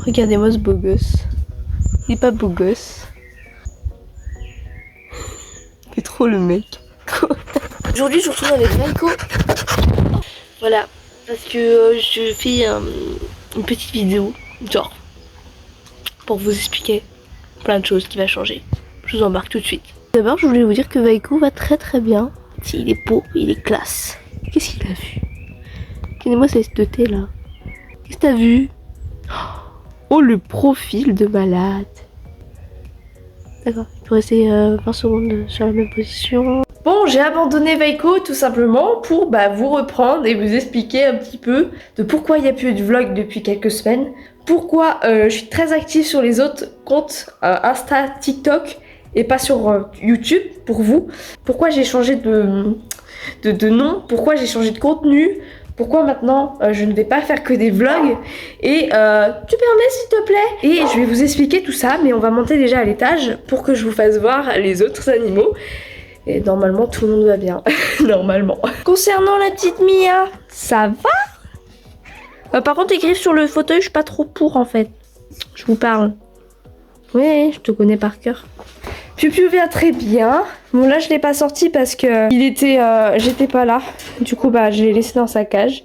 Regardez-moi ce beau gosse. Il est pas beau gosse. Il fait trop le mec. Aujourd'hui je retrouve avec Maiko. Voilà, parce que je fais une petite vidéo, genre, pour vous expliquer plein de choses qui va changer. Je vous embarque tout de suite. D'abord je voulais vous dire que Maiko va très très bien. Il est beau, il est classe. Qu'est-ce qu'il a vu? Regardez-moi cette tête là. Qu'est-ce que t'as vu? Oh le profil de malade. D'accord, il faut rester 20 secondes sur la même position. Bon, j'ai abandonné Vaiko tout simplement pour vous reprendre et vous expliquer un petit peu de pourquoi il n'y a plus de vlog depuis quelques semaines, pourquoi je suis très active sur les autres comptes Insta, TikTok et pas sur YouTube pour vous, pourquoi j'ai changé de nom, pourquoi j'ai changé de contenu, pourquoi maintenant je ne vais pas faire que des vlogs et tu permets s'il te plaît. Et je vais vous expliquer tout ça, mais on va monter déjà à l'étage pour que je vous fasse voir les autres animaux. Et normalement tout le monde va bien, normalement. Concernant la petite Mia, ça va? Par contre les griffes sur le fauteuil, je suis pas trop pour en fait. Je vous parle. Oui, je te connais par cœur. Piu va très bien. Bon là je l'ai pas sorti parce que j'étais pas là. Du coup je l'ai laissé dans sa cage.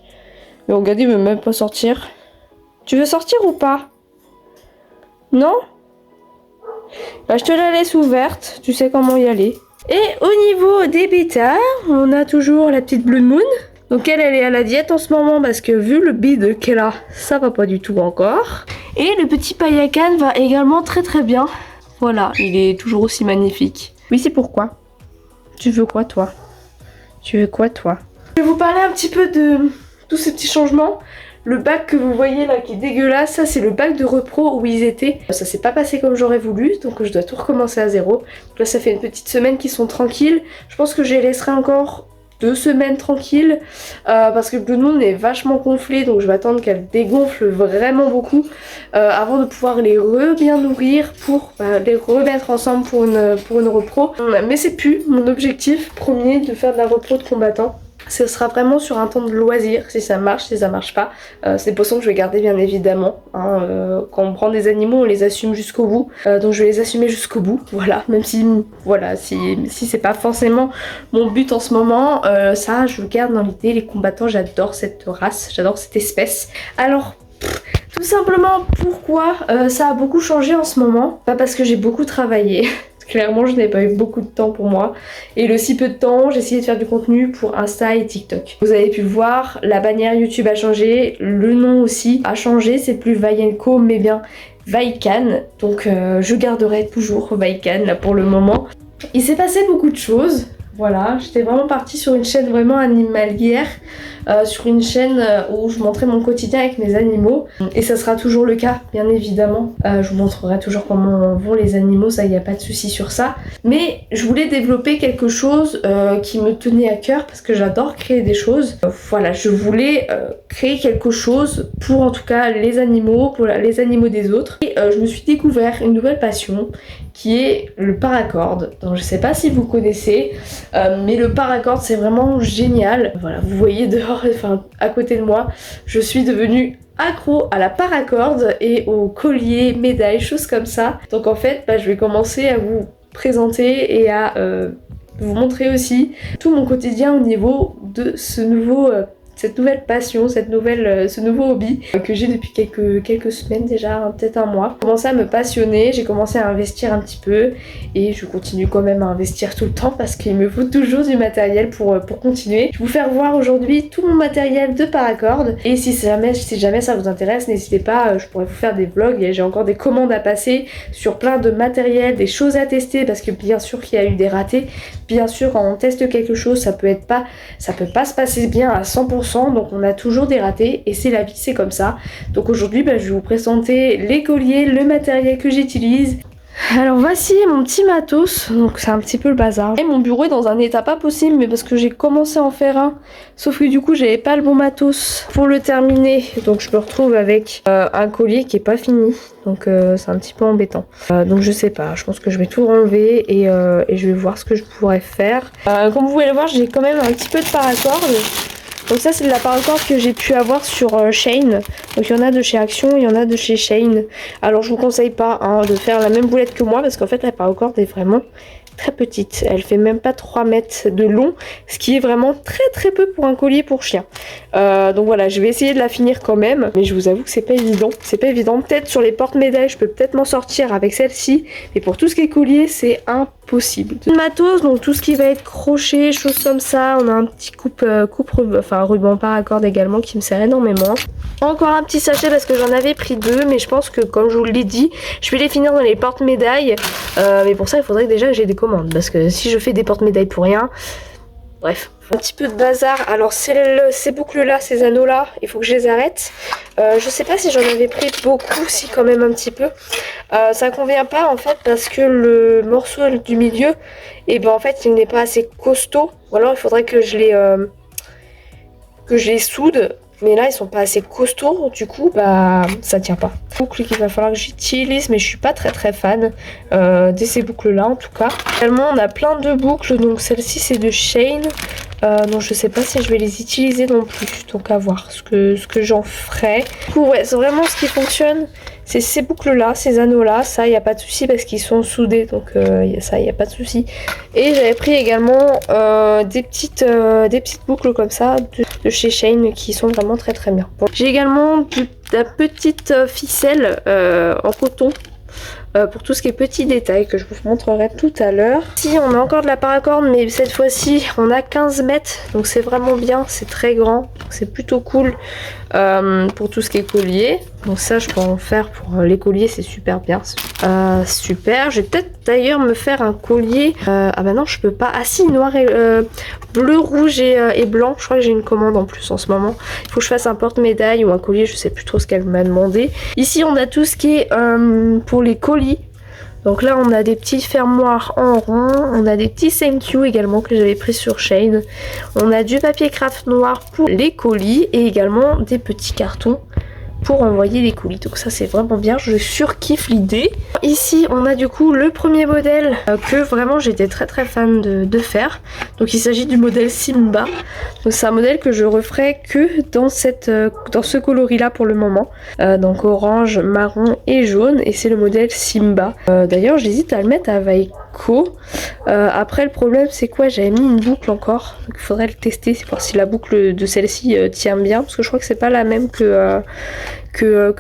Mais regardez, il veut même pas sortir. Tu veux sortir ou pas? Non? Je te la laisse ouverte. Tu sais comment y aller. Et au niveau des bêtas, on a toujours la petite Blue Moon. Donc elle est à la diète en ce moment parce que vu le bide qu'elle a, ça va pas du tout encore. Et le petit Payakan va également très très bien. Voilà, il est toujours aussi magnifique. Oui, c'est pourquoi. Tu veux quoi, toi? Tu veux quoi, toi? Je vais vous parler un petit peu de tous ces petits changements. Le bac que vous voyez là qui est dégueulasse, ça c'est le bac de repro où ils étaient. Ça s'est pas passé comme j'aurais voulu, donc je dois tout recommencer à zéro. Donc là ça fait une petite semaine qu'ils sont tranquilles. Je pense que je les laisserai encore 2 semaines tranquilles parce que Blue Moon est vachement gonflée, donc je vais attendre qu'elle dégonfle vraiment beaucoup avant de pouvoir les bien nourrir pour les remettre ensemble pour une repro. Mais c'est plus mon objectif premier de faire de la repro de combattant. Ce sera vraiment sur un temps de loisir, si ça marche, si ça marche pas. C'est des poissons que je vais garder bien évidemment. Hein. Quand on prend des animaux, on les assume jusqu'au bout. Donc je vais les assumer jusqu'au bout, voilà. Même si, voilà, si c'est pas forcément mon but en ce moment, ça je garde dans l'idée. Les combattants, j'adore cette race, j'adore cette espèce. Alors, tout simplement pourquoi ça a beaucoup changé en ce moment? Pas parce que j'ai beaucoup travaillé. Clairement, je n'ai pas eu beaucoup de temps pour moi. Et le si peu de temps, j'ai essayé de faire du contenu pour Insta et TikTok. Vous avez pu le voir, la bannière YouTube a changé, le nom aussi a changé, c'est plus Vayenko mais bien Vaikan. Donc je garderai toujours Vaikan là pour le moment. Il s'est passé beaucoup de choses. Voilà, j'étais vraiment partie sur une chaîne vraiment animalière, sur une chaîne où je montrais mon quotidien avec mes animaux. Et ça sera toujours le cas, bien évidemment. Je vous montrerai toujours comment vont les animaux, ça y a pas de souci sur ça. Mais je voulais développer quelque chose qui me tenait à cœur parce que j'adore créer des choses. Voilà, je voulais créer quelque chose pour en tout cas les animaux, pour les animaux des autres. Et je me suis découvert une nouvelle passion qui est le paracorde. Donc je sais pas si vous connaissez, mais le paracorde c'est vraiment génial. Voilà, vous voyez dehors, enfin à côté de moi, je suis devenue accro à la paracorde et aux colliers, médailles, choses comme ça. Donc en fait, je vais commencer à vous présenter et à vous montrer aussi tout mon quotidien au niveau de ce nouveau cette nouvelle passion, ce nouveau hobby que j'ai depuis quelques semaines déjà, hein, peut-être un mois. J'ai commencé à me passionner, j'ai commencé à investir un petit peu et je continue quand même à investir tout le temps parce qu'il me faut toujours du matériel pour continuer. Je vais vous faire voir aujourd'hui tout mon matériel de paracorde et si jamais ça vous intéresse, n'hésitez pas, je pourrais vous faire des vlogs et j'ai encore des commandes à passer sur plein de matériel, des choses à tester parce que bien sûr qu'il y a eu des ratés. Bien sûr, quand on teste quelque chose, ça peut pas se passer bien à 100%. Donc on a toujours des ratés et c'est la vie, c'est comme ça. Donc aujourd'hui je vais vous présenter les colliers, le matériel que j'utilise. Alors voici mon petit matos, donc c'est un petit peu le bazar. Et mon bureau est dans un état pas possible, mais parce que j'ai commencé à en faire un, sauf que du coup j'avais pas le bon matos pour le terminer. Donc je me retrouve avec un collier qui est pas fini, donc c'est un petit peu embêtant. Donc je sais pas, je pense que je vais tout enlever et je vais voir ce que je pourrais faire. Comme vous pouvez le voir, j'ai quand même un petit peu de paracorde. Donc ça c'est de la paracord que j'ai pu avoir sur Shein. Donc il y en a de chez Action, il y en a de chez Shein. Alors je vous conseille pas hein, de faire la même boulette que moi parce qu'en fait la paracord est vraiment très petite. Elle fait même pas 3 mètres de long, ce qui est vraiment très peu pour un collier pour chien. Donc voilà, je vais essayer de la finir quand même, mais je vous avoue que c'est pas évident. C'est pas évident. Peut-être sur les porte-médailles, je peux peut-être m'en sortir avec celle-ci, mais pour tout ce qui est collier, c'est impossible. Matos, donc tout ce qui va être crochet, choses comme ça. On a un petit ruban paracord également qui me sert énormément. Encore un petit sachet parce que j'en avais pris 2, mais je pense que comme je vous l'ai dit, je vais les finir dans les porte-médailles. Mais pour ça, il faudrait que déjà que j'ai des commandes, parce que si je fais des porte-médailles pour rien, bref. Un petit peu de bazar. Alors ces boucles là, ces anneaux là, il faut que je les arrête. Je sais pas si j'en avais pris beaucoup, si quand même un petit peu. Ça convient pas en fait parce que le morceau du milieu, et ben en fait il n'est pas assez costaud. Ou alors il faudrait que je les soude. Mais là ils sont pas assez costauds, du coup bah ça tient pas. Boucle qu'il va falloir que j'utilise, mais je suis pas très fan de ces boucles là en tout cas. Également on a plein de boucles, donc celle-ci c'est de Shein. Donc je sais pas si je vais les utiliser non plus, donc à voir ce que j'en ferai. Du coup ouais, c'est vraiment ce qui fonctionne, c'est ces boucles là, ces anneaux là, ça y a pas de souci parce qu'ils sont soudés, donc ça y a pas de souci. Et j'avais pris également des petites boucles comme ça de chez Shein qui sont vraiment très bien. Bon. J'ai également de la petite ficelle en coton. Pour tout ce qui est petits détails que je vous montrerai tout à l'heure. Ici on a encore de la paracord, mais cette fois-ci on a 15 mètres, donc c'est vraiment bien, c'est très grand, c'est plutôt cool pour tout ce qui est collier. Donc ça je peux en faire pour les colliers, c'est super bien. Super, je vais peut-être d'ailleurs me faire un collier. Ah bah non je peux pas, ah si, noir et bleu, rouge et blanc, je crois que j'ai une commande en plus en ce moment. Il faut que je fasse un porte-médaille ou un collier, je sais plus trop ce qu'elle m'a demandé. Ici on a tout ce qui est pour les colis. Donc là on a des petits fermoirs en rond, on a des petits thank you également que j'avais pris sur Shein. On a du papier craft noir pour les colis et également des petits cartons pour envoyer les colis. Donc ça c'est vraiment bien, je surkiffe l'idée. Ici on a du coup le premier modèle que vraiment j'étais très fan de faire. Donc il s'agit du modèle Simba. Donc c'est un modèle que je referai que dans ce coloris là pour le moment. Donc orange, marron et jaune, et c'est le modèle Simba. D'ailleurs j'hésite à le mettre à Vaiko. Après le problème c'est quoi, j'avais mis une boucle encore, donc il faudrait le tester, c'est voir si la boucle de celle-ci tient bien, parce que je crois que c'est pas la même que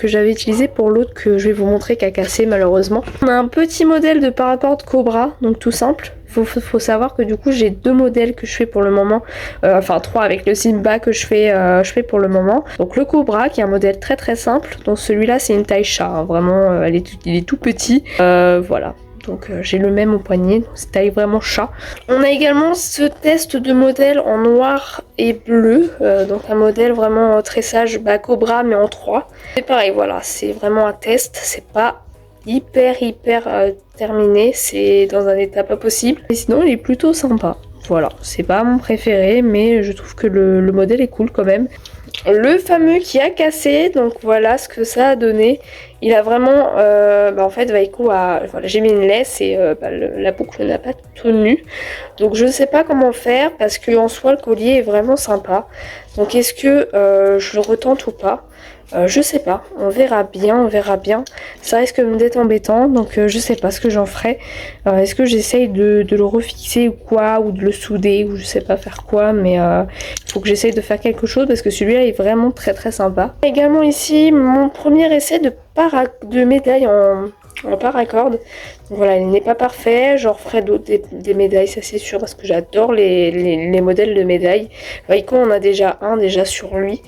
j'avais utilisé pour l'autre que je vais vous montrer qui a cassé malheureusement. On a un petit modèle de paracord Cobra, donc tout simple. Faut savoir que du coup j'ai 2 modèles que je fais pour le moment, enfin 3 avec le Simba que je fais pour le moment. Donc le Cobra qui est un modèle très simple, donc celui-là c'est une taille chat, hein, vraiment il est tout petit, voilà. Donc j'ai le même au poignet, c'est taille vraiment chat. On a également ce test de modèle en noir et bleu, donc un modèle vraiment tressage Cobra mais en 3. C'est pareil, voilà, c'est vraiment un test, c'est pas hyper terminé, c'est dans un état pas possible. Et sinon il est plutôt sympa. Voilà, c'est pas mon préféré, mais je trouve que le modèle est cool quand même. Le fameux qui a cassé, donc voilà ce que ça a donné. Il a vraiment, en fait Vaiko a, voilà, j'ai mis une laisse et la boucle n'a pas tenu. Donc je ne sais pas comment faire parce que en soi le collier est vraiment sympa. Donc est-ce que je le retente ou pas? Je sais pas, on verra bien. Ça risque d'être embêtant, donc je sais pas ce que j'en ferai. Est-ce que j'essaye de le refixer ou quoi, ou de le souder, ou je sais pas faire quoi, mais il faut que j'essaye de faire quelque chose parce que celui-là est vraiment très sympa. Également ici, mon premier essai de médaille en paracord. Donc voilà, il n'est pas parfait, j'en referai d'autres des médailles, ça c'est sûr, parce que j'adore les modèles de médailles. Vaiko on a déjà un sur lui,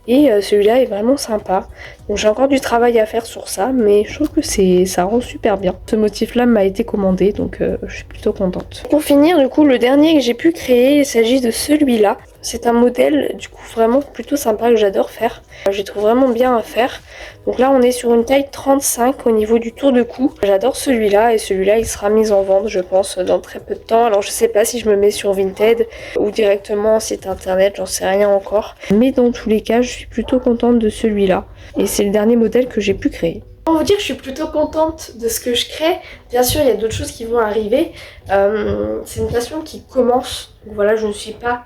et celui-là est vraiment sympa. Donc j'ai encore du travail à faire sur ça, mais je trouve que ça rend super bien. Ce motif là m'a été commandé, donc je suis plutôt contente. Pour finir, du coup, le dernier que j'ai pu créer, il s'agit de celui-là. C'est un modèle du coup vraiment plutôt sympa que j'adore faire. Je le trouve vraiment bien à faire. Donc là on est sur une taille 35 au niveau du tour de cou. J'adore celui-là, et celui-là il sera mis en vente je pense dans très peu de temps. Alors je sais pas si je me mets sur Vinted ou directement en site internet, j'en sais rien encore. Mais dans tous les cas je suis plutôt contente de celui-là. Et c'est le dernier modèle que j'ai pu créer. On va vous dire que je suis plutôt contente de ce que je crée. Bien sûr il y a d'autres choses qui vont arriver. C'est une passion qui commence. Donc voilà, je ne suis pas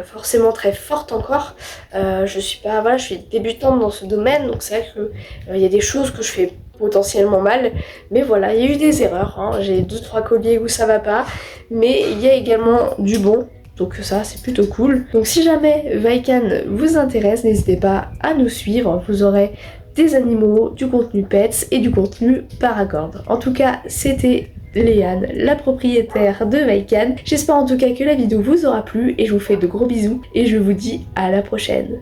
forcément très forte encore. Je suis pas, voilà, je suis débutante dans ce domaine, donc c'est vrai que il y a des choses que je fais potentiellement mal, mais voilà, il y a eu des erreurs, hein. J'ai 2-3 colliers où ça va pas, mais il y a également du bon. Donc ça c'est plutôt cool. Donc si jamais Vaikan vous intéresse, n'hésitez pas à nous suivre, vous aurez des animaux, du contenu pets et du contenu paracorde. En tout cas, c'était Léane, la propriétaire de Vaikan. J'espère en tout cas que la vidéo vous aura plu et je vous fais de gros bisous et je vous dis à la prochaine.